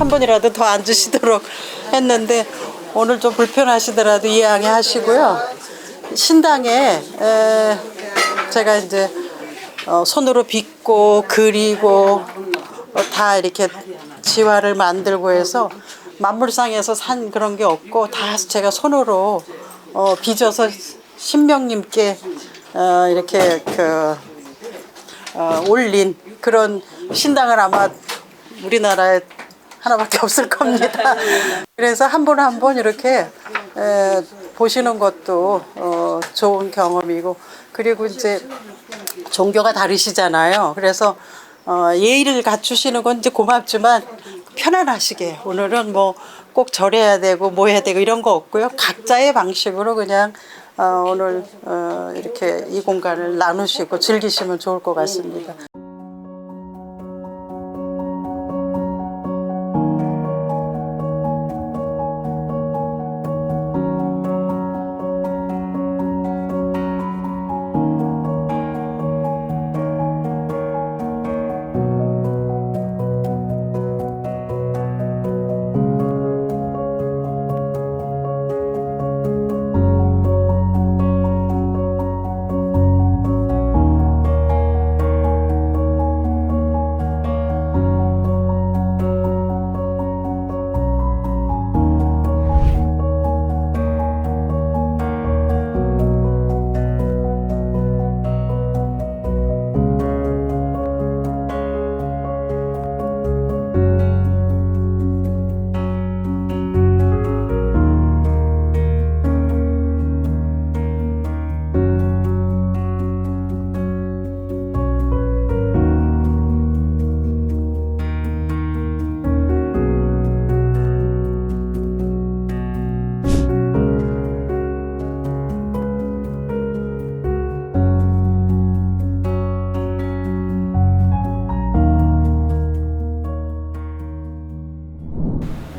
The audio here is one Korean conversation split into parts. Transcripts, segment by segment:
한 번이라도 더 앉으시도록 했는데 오늘 좀 불편하시더라도 이해하게 하시고요. 신당에 제가 이제 손으로 빚고 그리고 다 이렇게 지화를 만들고 해서 만물상에서 산 그런 게 없고 다 제가 손으로 빚어서 신명님께 이렇게 올린 그런 신당을 아마 우리나라에 하나밖에 없을 겁니다. 그래서 한 분 한 분 이렇게 보시는 것도 좋은 경험이고, 그리고 이제 종교가 다르시잖아요. 그래서 예의를 갖추시는 건 이제 고맙지만 편안하시게 오늘은 뭐 꼭 절해야 되고 뭐 해야 되고 이런 거 없고요. 각자의 방식으로 그냥 오늘 이렇게 이 공간을 나누시고 즐기시면 좋을 것 같습니다.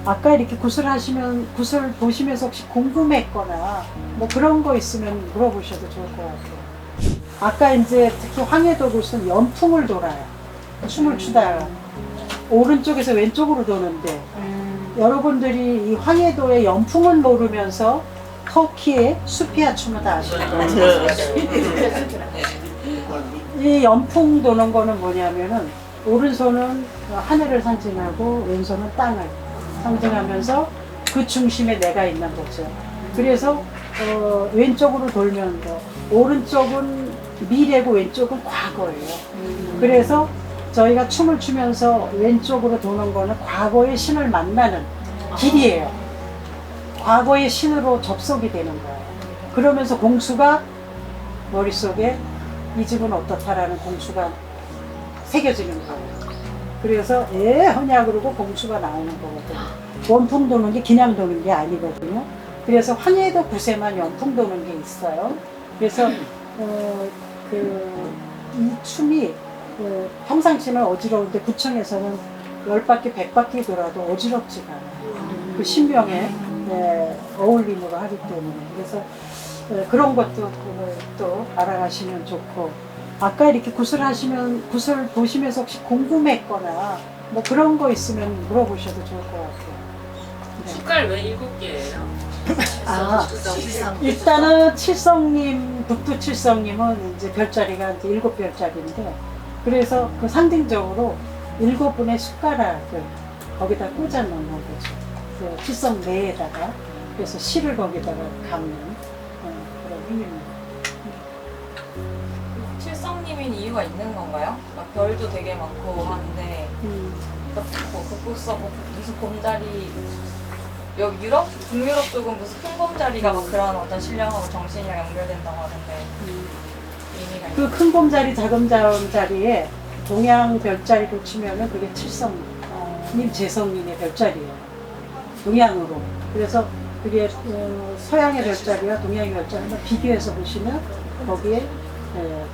아까 이렇게 구슬 보시면서 혹시 궁금했거나 뭐 그런 거 있으면 물어보셔도 좋을 것 같아요. 아까 이제 특히 황해도 굿은 연풍을 돌아요. 춤을 추다가 오른쪽에서 왼쪽으로 도는데 여러분들이 이 황해도의 연풍은 모르면서 터키의 수피아 춤을 다 아시는 거예요. 이 연풍 도는 거는 뭐냐면은 오른손은 하늘을 상징하고 왼손은 땅을 상징하면서 그 중심에 내가 있는 거죠. 그래서 왼쪽으로 돌면서 오른쪽은 미래고 왼쪽은 과거예요. 그래서 저희가 춤을 추면서 왼쪽으로 도는 거는 과거의 신을 만나는 길이에요. 과거의 신으로 접속이 되는 거예요. 그러면서 공수가 머릿속에 이 집은 어떻다라는 공수가 새겨지는 거예요. 그래서 하냐 그러고 공수가 나오는 거거든요. 원풍 도는 게 그냥 도는 게 아니거든요. 그래서 황해도 굿에만 연풍 도는 게 있어요. 그래서 이 춤이 평상시는 어지러운데 구청에서는 10바퀴 100바퀴 돌아도 어지럽지가 않아요. 그 신명에 어울림으로 하기 때문에. 그래서 그런 것도 또 알아가시면 좋고, 아까 이렇게 구슬 보시면서 혹시 궁금했거나 뭐 그런 거 있으면 물어보셔도 좋을 것 같아요. 네. 숟갈 왜 7개예요? 일단은 칠성님, 북두 칠성님은 이제 별자리가 이제 7별자리인데, 그래서 그 상징적으로 7분의 숟가락을 거기다 꽂아 놓는 거죠. 그 칠성 내에다가. 그래서 실을 거기다가 감는 그런 의미입니다. 칠성님인 이유가 있는 건가요? 막 별도 되게 많고 하는데 뭐 북극성, 무슨 곰자리, 여기 유럽? 북유럽 쪽은 무슨 큰 곰자리가 막 그런 어떤 신령하고 정신이랑 연결된다고 하는데 의미가 그 큰 곰자리, 작은 자리에 동양 별자리로 치면은 그게 칠성님, 재성님의 별자리예요. 동양으로. 그래서 그게 서양의 별자리와 동양의 별자리를 비교해서 보시면 거기에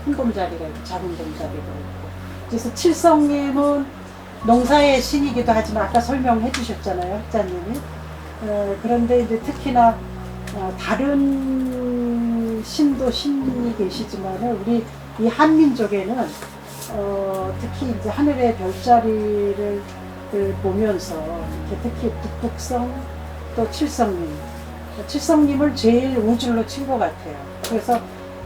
큰 곰자리가 있고 작은 곰자리가 있고. 그래서 칠성님은 농사의 신이기도 하지만 아까 설명해 주셨잖아요, 학자님이. 그런데 이제 특히나 다른 신도 신이 계시지만 우리 이 한민족에는 특히 이제 하늘의 별자리를 보면서 이렇게 특히 북북성 또 칠성님을 제일 우줄로 친 것 같아요. 그래서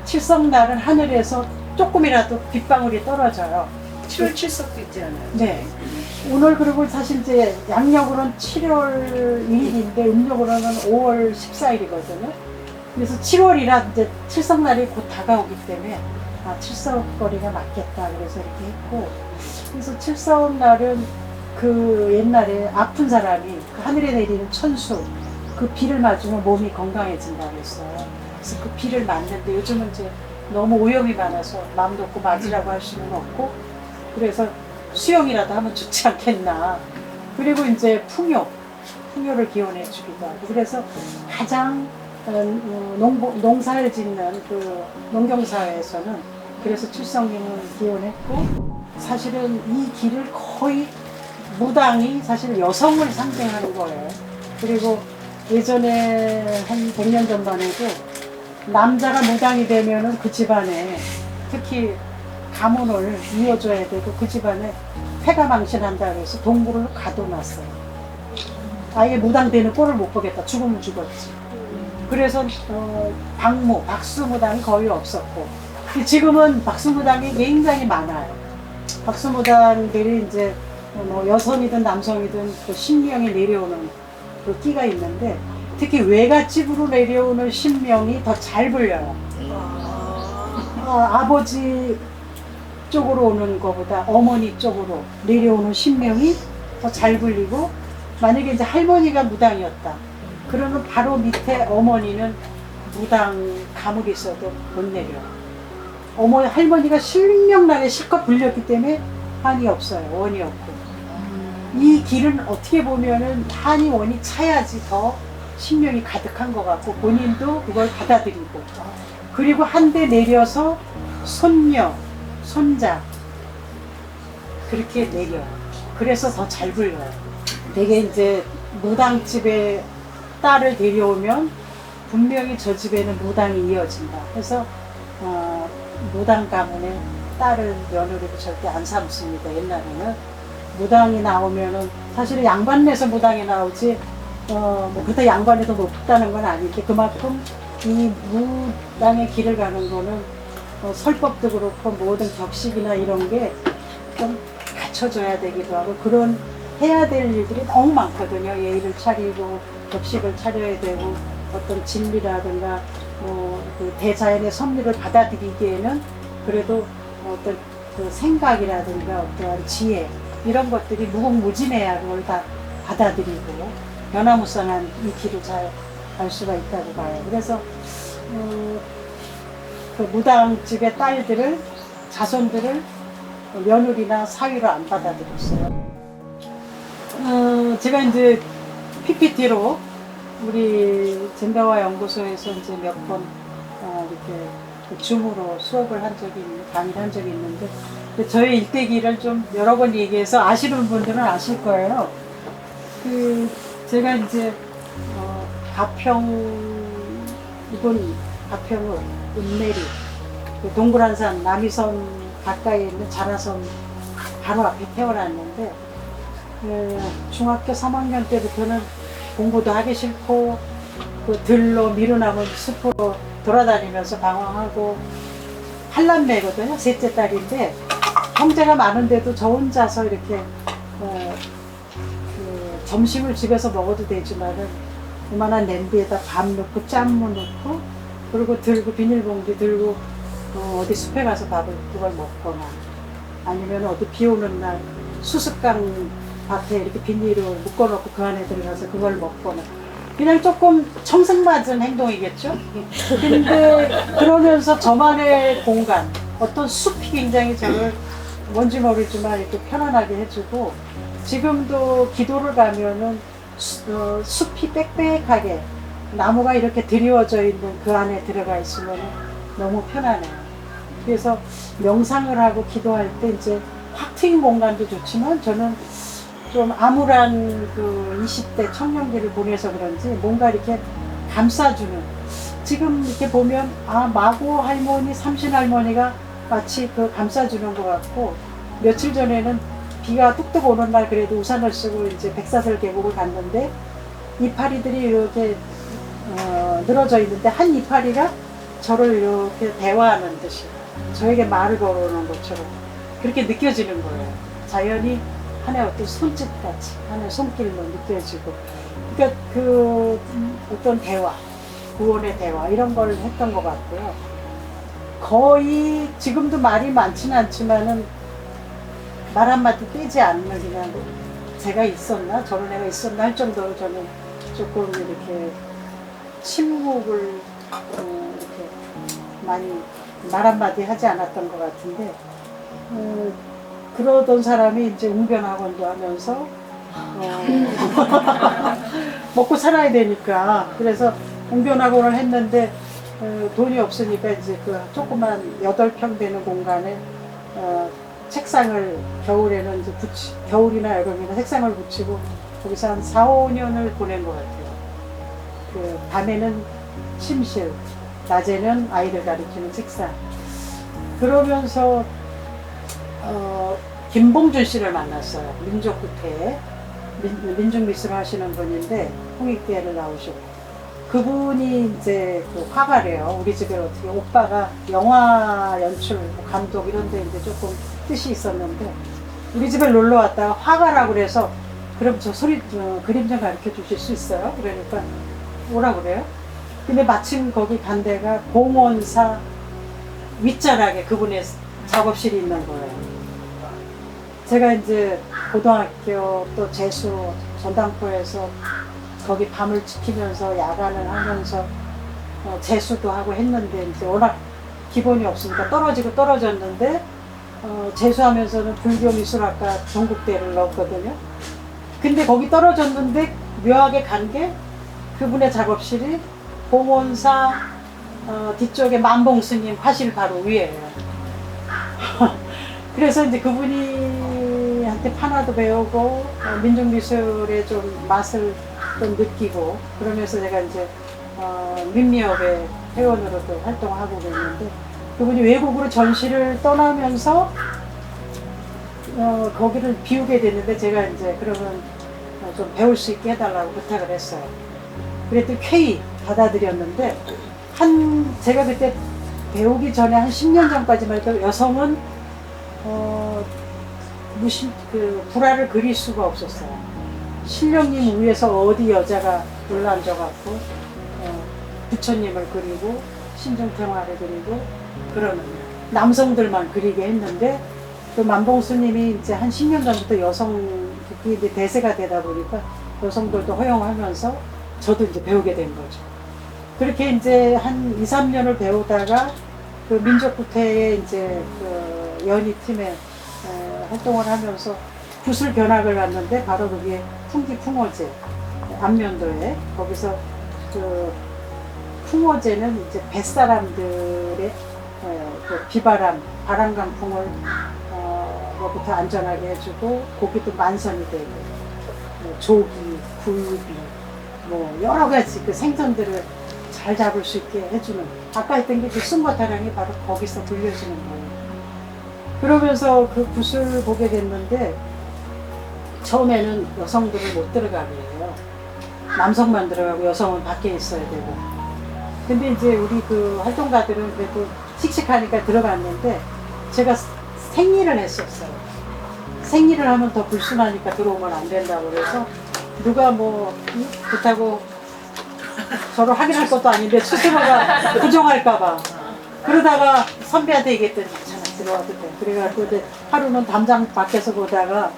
칠성날은 하늘에서 조금이라도 빗방울이 떨어져요. 7월 7석도 있지 않아요? 네. 오늘 그리고 사실 이제 양력으로는 7월 1일인데 음력으로는 5월 14일이거든요. 그래서 7월이라 이제 칠성날이 곧 다가오기 때문에 칠성거리가 맞겠다. 그래서 이렇게 했고, 그래서 칠성날은 그 옛날에 아픈 사람이 그 하늘에 내리는 천수, 그 비를 맞으면 몸이 건강해진다고 했어요. 그래서 그 비를 맞는데 요즘은 이제 너무 오염이 많아서 마음도 없고 맞으라고 할 수는 없고, 그래서 수영이라도 하면 좋지 않겠나. 그리고 이제 풍요를 기원해 주기도 하고, 그래서 가장 농사를 짓는 그 농경사회에서는 그래서 칠성님을 기원했고, 사실은 이 길을 거의 무당이 사실 여성을 상징하는 거예요. 그리고 예전에 한 100년 전만 해도 남자가 무당이 되면은 그 집안에 특히 가문을 이어줘야 되고 그 집안에 폐가 망신한다 그래서 동굴을 가둬놨어요. 아예 무당되는 꼴을 못 보겠다. 죽으면 죽었지. 그래서 박수무당이 거의 없었고, 지금은 박수무당이 굉장히 많아요. 박수무당들이 이제 여성이든 남성이든 그 신명이 내려오는 그 끼가 있는데, 특히 외갓집으로 내려오는 신명이 더 잘 불려요. 아버지 쪽으로 오는 것보다 어머니 쪽으로 내려오는 신명이 더 잘 불리고, 만약에 이제 할머니가 무당이었다 그러면 바로 밑에 어머니는 무당 가물이 있어도 못 내려요. 할머니가 신명나게 실컷 불렸기 때문에 한이 없어요. 원이 없고. 이 길은 어떻게 보면은 한이 원이 차야지 더 신명이 가득한 것 같고, 본인도 그걸 받아들이고, 그리고 한 대 내려서 손녀, 손자 그렇게 내려요. 그래서 더 잘 불려요. 되게 이제 무당집에 딸을 데려오면 분명히 저 집에는 무당이 이어진다. 그래서 무당 가문에 딸을 며느리로 절대 안 삼습니다. 옛날에는 무당이 나오면은 사실은 양반에서 무당이 나오지 뭐 그때 양반이 더 높다는 건 아닌데, 그만큼 이 무당의 길을 가는 거는 설법도 그렇고 모든 격식이나 이런 게 좀 갖춰져야 되기도 하고, 그런 해야 될 일들이 너무 많거든요. 예의를 차리고 격식을 차려야 되고, 어떤 진리라든가 그 대자연의 섭리를 받아들이기에는 그래도 어떤 그 생각이라든가 어떠한 지혜 이런 것들이 무궁무진해야 그걸 다 받아들이고 변화무쌍한 이 길을 잘 갈 수가 있다고 봐요. 그래서 그 무당집의 딸들을, 자손들을 며느리나 사위로 안 받아들였어요. 제가 이제 PPT로 우리 젠더와 연구소에서 이제 몇 번 이렇게 줌으로 수업을 한 적이 강의를 한 적이 있는데, 저의 일대기를 좀 여러 번 얘기해서 아시는 분들은 아실 거예요. 제가 이제 가평 은내리 동굴한산 남이섬 가까이에 있는 자라섬 바로 앞에 태어났는데, 중학교 3학년 때부터는 공부도 하기 싫고 그 들로 미루나무 숲으로 돌아다니면서 방황하고, 팔남매거든요. 셋째 딸인데 형제가 많은데도 저 혼자서 이렇게 점심을 집에서 먹어도 되지만은 이만한 냄비에다 밥 넣고 짠무 넣고, 그리고 비닐봉지 들고 어디 숲에 가서 그걸 먹거나, 아니면 어디 비 오는 날 수습강 밭에 이렇게 비닐을 묶어놓고 그 안에 들어가서 그걸 먹거나, 그냥 조금 청승맞은 행동이겠죠? 근데 그러면서 저만의 공간, 어떤 숲이 굉장히 저를 뭔지 모르지만 이렇게 편안하게 해주고, 지금도 기도를 가면은 숲이 빽빽하게 나무가 이렇게 드리워져 있는 그 안에 들어가 있으면 너무 편안해요. 그래서 명상을 하고 기도할 때 이제 확 트인 공간도 좋지만, 저는 좀 암울한 그 20대 청년기를 보내서 그런지 뭔가 이렇게 감싸주는, 지금 이렇게 보면 마고 할머니, 삼신 할머니가 마치 그 감싸주는 것 같고, 며칠 전에는 비가 뚝뚝 오는 날 그래도 우산을 쓰고 이제 백사슬 계곡을 갔는데 이파리들이 이렇게 늘어져 있는데 한 이파리가 저를 이렇게 대화하는 듯이 저에게 말을 걸어오는 것처럼 그렇게 느껴지는 거예요. 자연이 하나의 어떤 손짓같이 하나의 손길로 느껴지고 그러니까 그 어떤 대화, 구원의 대화 이런 걸 했던 것 같고요. 거의 지금도 말이 많지는 않지만은 말 한마디 떼지 않는 그냥 제가 있었나 저런 애가 있었나 할 정도로 저는 조금 이렇게 침묵을 이렇게 많이 말 한마디 하지 않았던 것 같은데 그러던 사람이 이제 웅변학원도 하면서 먹고 살아야 되니까 그래서 웅변학원을 했는데 돈이 없으니까 이제 그 조그만 8평 되는 공간에 책상을 겨울에는 이제 겨울이나 여름이나 책상을 붙이고 거기서 한 4, 5년을 보낸 것 같아요. 그 밤에는 침실, 낮에는 아이들 가르치는 책상. 그러면서 김봉준 씨를 만났어요. 민족구태에 민중미술 하시는 분인데 홍익대를 나오셨고 그분이 이제 그 화가래요. 우리 집에 어떻게 오빠가 영화 연출, 감독 이런 데 이제 조금 뜻이 있었는데 우리 집에 놀러 왔다가 화가라고 그래서 그럼 저 그림 좀 가르쳐 주실 수 있어요? 그러니까 오라고 그래요. 근데 마침 거기 간 데가 공원사 윗자락에 그분의 작업실이 있는 거예요. 제가 이제 고등학교 또 재수 전당포에서 거기 밤을 지키면서 야간을 하면서 재수도 하고 했는데 이제 워낙 기본이 없으니까 떨어지고 떨어졌는데 재수하면서는 불교미술학과 전국대를 넣었거든요. 근데 거기 떨어졌는데 묘하게 간 게 그분의 작업실이 봉원사 뒤쪽에 만봉스님 화실 바로 위에요. 그래서 이제 그분이 한테 판화도 배우고 민중미술의 좀 맛을 좀 느끼고 그러면서 제가 이제 민미업의 회원으로도 활동하고 그랬는데 그분이 외국으로 전시를 떠나면서 거기를 비우게 됐는데 제가 이제 그러면 좀 배울 수 있게 해달라고 부탁을 했어요. 그랬더니 쾌히 받아들였는데 제가 그때 배우기 전에 한 10년 전까지만 해도 여성은 불화를 그릴 수가 없었어요. 신령님 위에서 어디 여자가 올라앉아갖고 부처님을 그리고 신중평화를 그리고 그러는 남성들만 그리게 했는데 그 만봉스님이 이제 한 10년 전부터 그게 이제 대세가 되다 보니까 여성들도 허용하면서 저도 이제 배우게 된 거죠. 그렇게 이제 한 2, 3년을 배우다가 그 민족구태에 이제 그 연희팀에 활동을 하면서 구슬 견학을 갔는데 바로 그게 풍기풍어제 안면도에 거기서 그 풍어제는 이제 뱃사람들의 그 비바람, 바람강풍을 부터 안전하게 해주고 고기도 만선이 되고 조기, 굴비 뭐 여러 가지 그 생선들을 잘 잡을 수 있게 해주는 아까 했던 게 그 승거타령이 바로 거기서 불려지는 거예요. 그러면서 그 굿을 보게 됐는데 처음에는 여성들을 못 들어가게 해요. 남성만 들어가고 여성은 밖에 있어야 되고. 근데 이제 우리 그 활동가들은 그래도 씩씩하니까 들어갔는데 제가 생리를 했었어요. 생리를 하면 더 불순하니까 들어오면 안 된다고 그래서 누가 뭐 그렇다고 저를 확인할 것도 아닌데 스스로가 부정할까봐 그러다가 선배한테 얘기했더니 괜찮아 들어와도 돼. 그래가지고 이제 하루는 담장 밖에서 보다가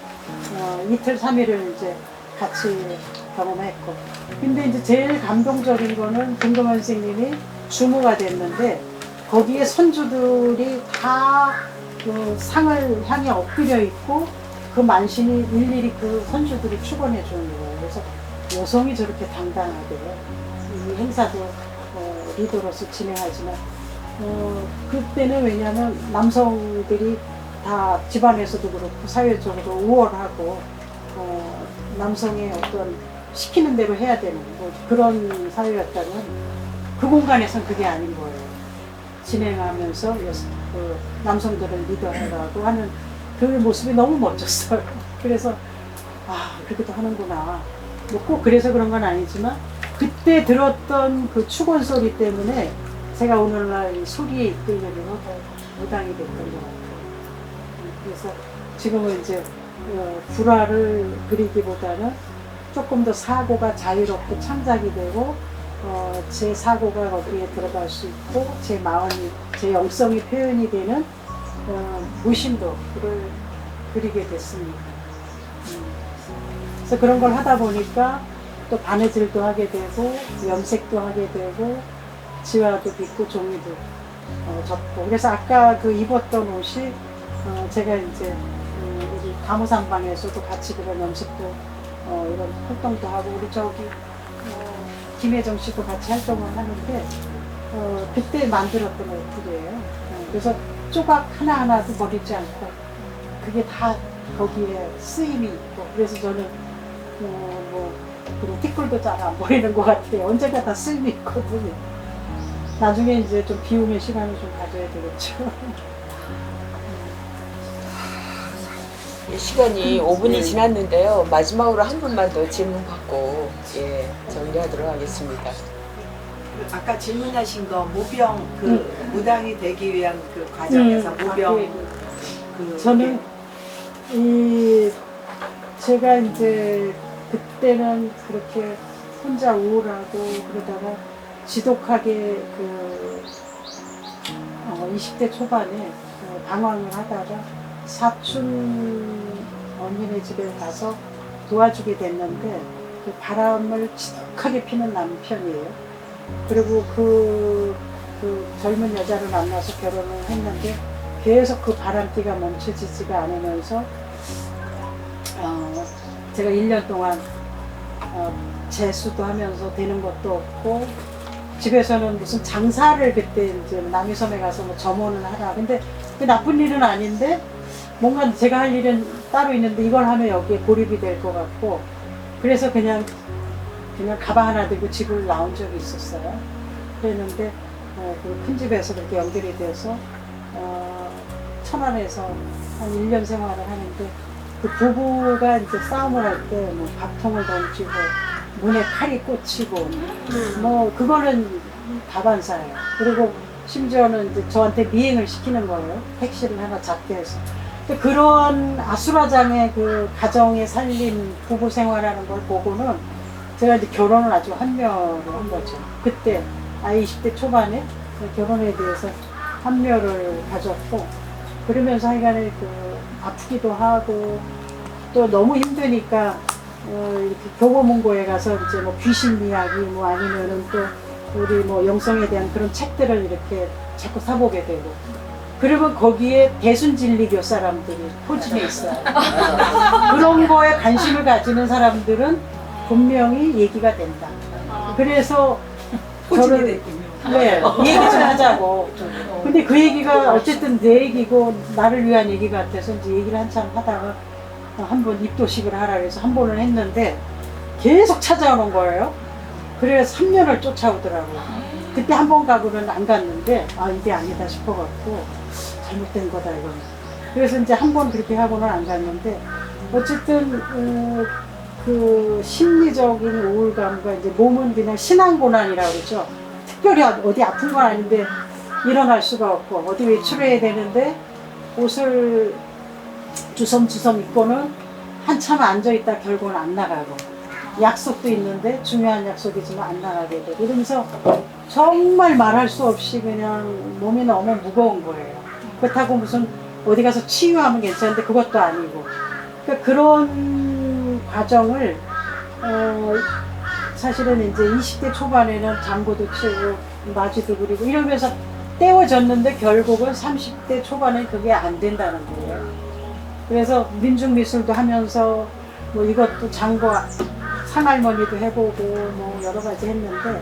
이틀, 3일을 이제 같이 경험했고 근데 이제 제일 감동적인 거는 김동현 선생님이 주무가 됐는데 거기에 선주들이 다 그 상을 향해 엎드려 있고 그 만신이 일일이 그 선주들이 축원해 주는 거예요. 그래서 여성이 저렇게 당당하게 이 행사도 리더로서 진행하지만 그때는 왜냐하면 남성들이 다 집안에서도 그렇고 사회적으로 우월하고 남성의 어떤 시키는 대로 해야 되는 뭐 그런 사회였다면 그 공간에서는 그게 아닌 거예요. 진행하면서 그 남성들을 리더하라고 하는 그 모습이 너무 멋졌어요. 그래서 그렇게도 하는구나. 뭐 꼭 그래서 그런 건 아니지만 그때 들었던 그 축원 소리 때문에 제가 오늘날 이 속이 이끌려서 무당이 됐던 것 같아요. 그래서 지금은 이제 불화를 그리기보다는 조금 더 사고가 자유롭게 창작이 되고 제 사고가 거기에 들어갈 수 있고 제 마음이, 제 영성이 표현이 되는 무심도를 그리게 됐습니다. 그래서 그런 걸 하다 보니까 또 바느질도 하게 되고 염색도 하게 되고 지화도 빚고 종이도 접고. 그래서 아까 그 입었던 옷이 제가 이제 우리 가무산방에서도 같이 그런 염색도 이런 활동도 하고 우리 저기 김혜정 씨도 같이 활동을 하는데 그때 만들었던 옷들이에요. 그래서 조각 하나하나도 버리지 않고 그게 다 거기에 쓰임이 있고 그래서 저는 그리고 티끌도 잘 안 버리는 것 같아요. 언젠가 다 쓰임이 있거든요. 나중에 이제 좀 비움의 시간을 좀 가져야 되겠죠. 시간이 5분이 지났는데요. 마지막으로 한 분만 더 질문 받고 정리하도록 하겠습니다. 아까 질문하신 거 모병 무당이 되기 위한 그 과정에서 모병 저는 제가 이제 그때는 그렇게 혼자 우울하고 그러다가 지독하게 20대 초반에 방황을 하다가 사촌 언니네 집에 가서 도와주게 됐는데 그 바람을 지독하게 피는 남편이에요. 그리고 그 젊은 여자를 만나서 결혼을 했는데 계속 그 바람기가 멈춰지지가 않으면서 제가 1년 동안 재수도 하면서 되는 것도 없고 집에서는 무슨 장사를 그때 이제 남이섬에 가서 뭐 점원을 하라. 근데 그 나쁜 일은 아닌데 뭔가 제가 할 일은 따로 있는데 이걸 하면 여기에 고립이 될 것 같고 그래서 그냥 가방 하나 들고 집을 나온 적이 있었어요. 그랬는데 그 큰 집에서 그렇게 연결이 돼서 천안에서 한 1년 생활을 하는데 그 부부가 이제 싸움을 할 때 뭐 밥통을 던지고 문에 칼이 꽂히고 뭐 그거는 다반사예요. 그리고 심지어는 이제 저한테 미행을 시키는 거예요. 택시를 하나 잡게 해서. 그런 아수라장의 그 가정에 살린 부부 생활하는 걸 보고는 제가 이제 결혼을 아주 한묘를 한 거죠. 그때 20대 초반에 결혼에 대해서 한묘를 가졌고 그러면서 하여간에 아프기도 하고 또 너무 힘드니까 이렇게 교보문고에 가서 이제 뭐 귀신 이야기 뭐 아니면은 또 우리 뭐 영성에 대한 그런 책들을 이렇게 자꾸 사보게 되고 그리고 거기에 대순진리교 사람들이 포진해 있어요. 그런 거에 관심을 가지는 사람들은 분명히 얘기가 된다. 그래서 저를 얘기 좀 하자고. 근데 그 얘기가 어쨌든 내 얘기고 나를 위한 얘기 같아서 이제 얘기를 한참 하다가 한번 입도식을 하라 그래서 한 번을 했는데 계속 찾아오는 거예요. 그래서 3년을 쫓아오더라고요. 그때 한 번 가고는 안 갔는데 이게 아니다 싶어갖고 잘못된 거다 이거는. 그래서 이제 한 번 그렇게 하고는 안 갔는데 어쨌든 그 심리적인 우울감과 이제 몸은 그냥 신앙고난이라고 그러죠. 특별히 어디 아픈 건 아닌데 일어날 수가 없고 어디 외출해야 되는데 옷을 주섬주섬 입고는 한참 앉아있다 결국은 안 나가고 약속도 있는데 중요한 약속이지만 안 나가게 되고 이러면서 정말 말할 수 없이 그냥 몸이 너무 무거운 거예요. 그렇다고 무슨 어디 가서 치유하면 괜찮은데 그것도 아니고 그러니까 그런 과정을 사실은 이제 20대 초반에는 장구도 치고 마지도 그리고 이러면서 떼워졌는데 결국은 30대 초반에 그게 안 된다는 거예요. 그래서 민중미술도 하면서 뭐 이것도 장구 상할머니도 해보고 뭐 여러 가지 했는데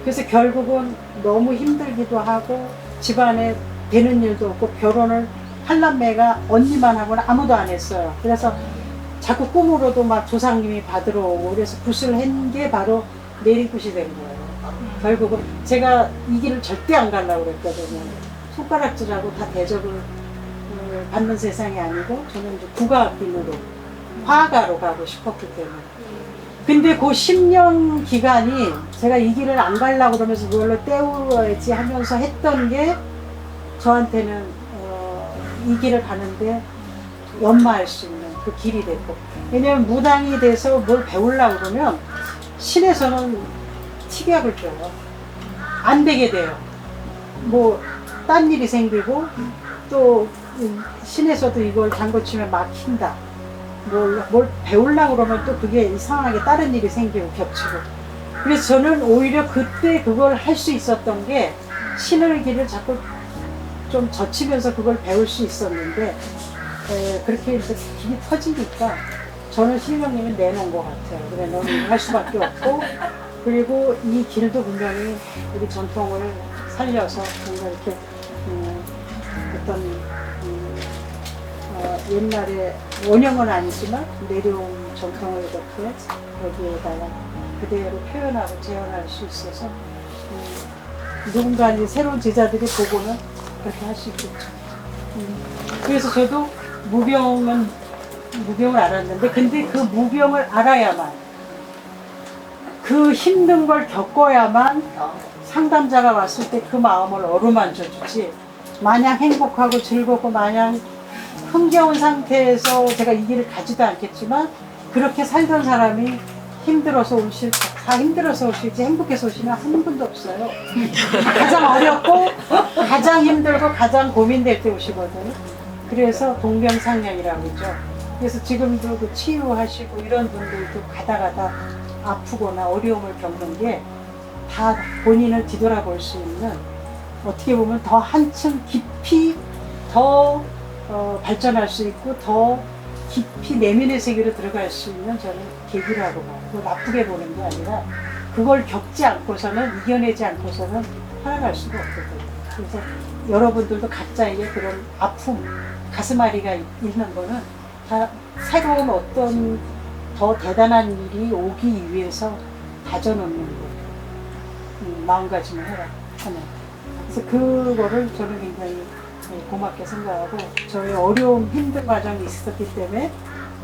그래서 결국은 너무 힘들기도 하고 집안에 되는 일도 없고 결혼을 할남매가 언니만 하고는 아무도 안 했어요. 그래서 자꾸 꿈으로도 막 조상님이 받으러 오고 그래서 굿을 한 게 바로 내리굿이 된 거예요. 결국은 제가 이 길을 절대 안 가려고 그랬거든요. 손가락질하고 다 대접을 받는 세상이 아니고 저는 이제 국악인으로 화가로 가고 싶었기 때문에. 근데 그 10년 기간이 제가 이 길을 안 가려고 그러면서 그걸로 때워야지 하면서 했던 게 저한테는 이 길을 가는데 연마할 수 있는 그 길이 됐고, 왜냐면 무당이 돼서 뭘 배우려고 그러면 신에서는 특약을 줘요. 안 되게 돼요. 뭐 딴 일이 생기고 또 신에서도 이걸 장구 치면 막힌다. 뭘 배우려고 그러면 또 그게 이상하게 다른 일이 생기고 겹치고. 그래서 저는 오히려 그때 그걸 할 수 있었던 게 신의 길을 자꾸 좀 젖히면서 그걸 배울 수 있었는데 그렇게 이제 길이 터지니까 저는 신명님이 내놓은 것 같아요. 그래 너는 할 수밖에 없고, 그리고 이 길도 분명히 우리 전통을 살려서 뭔가 이렇게 어떤 옛날에 원형은 아니지만 내려온 전통을 이렇게 여기에다가 그대로 표현하고 재현할 수 있어서 누군가 이제 새로운 제자들이 보고는 그렇게 할 수 있겠죠. 그래서 저도 무병을 알았는데, 근데 그 무병을 알아야만, 그 힘든 걸 겪어야만 상담자가 왔을 때 그 마음을 어루만져 주지, 마냥 행복하고 즐겁고 마냥 흥겨운 상태에서 제가 이 길을 가지도 않겠지만 그렇게 살던 사람이 힘들어서 오실지 행복해서 오시는 한 분도 없어요. 가장 어렵고 가장 힘들고 가장 고민될 때 오시거든요. 그래서 동병상련이라고 있죠. 그래서 지금도 그 치유하시고 이런 분들도 가다 아프거나 어려움을 겪는 게 다 본인을 뒤돌아볼 수 있는, 어떻게 보면 더 한층 깊이 더 발전할 수 있고 더 깊이 내면의 세계로 들어갈 수 있는 저는 계기라고 봐요. 그걸 나쁘게 보는 게 아니라 그걸 겪지 않고서는, 이겨내지 않고서는 살아갈 수가 없거든요. 그래서 여러분들도 각자에게 그런 아픔, 가슴앓이가 있는 거는 다 새로운 어떤 더 대단한 일이 오기 위해서 다져놓는 거예요. 마음가짐을 해라 하는. 그래서 그거를 저는 굉장히 고맙게 생각하고, 저의 어려움, 힘든 과정이 있었기 때문에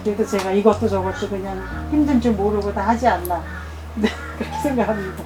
그래도 제가 이것도 저것도 그냥 힘든 줄 모르고 다 하지 않나 그렇게 생각합니다.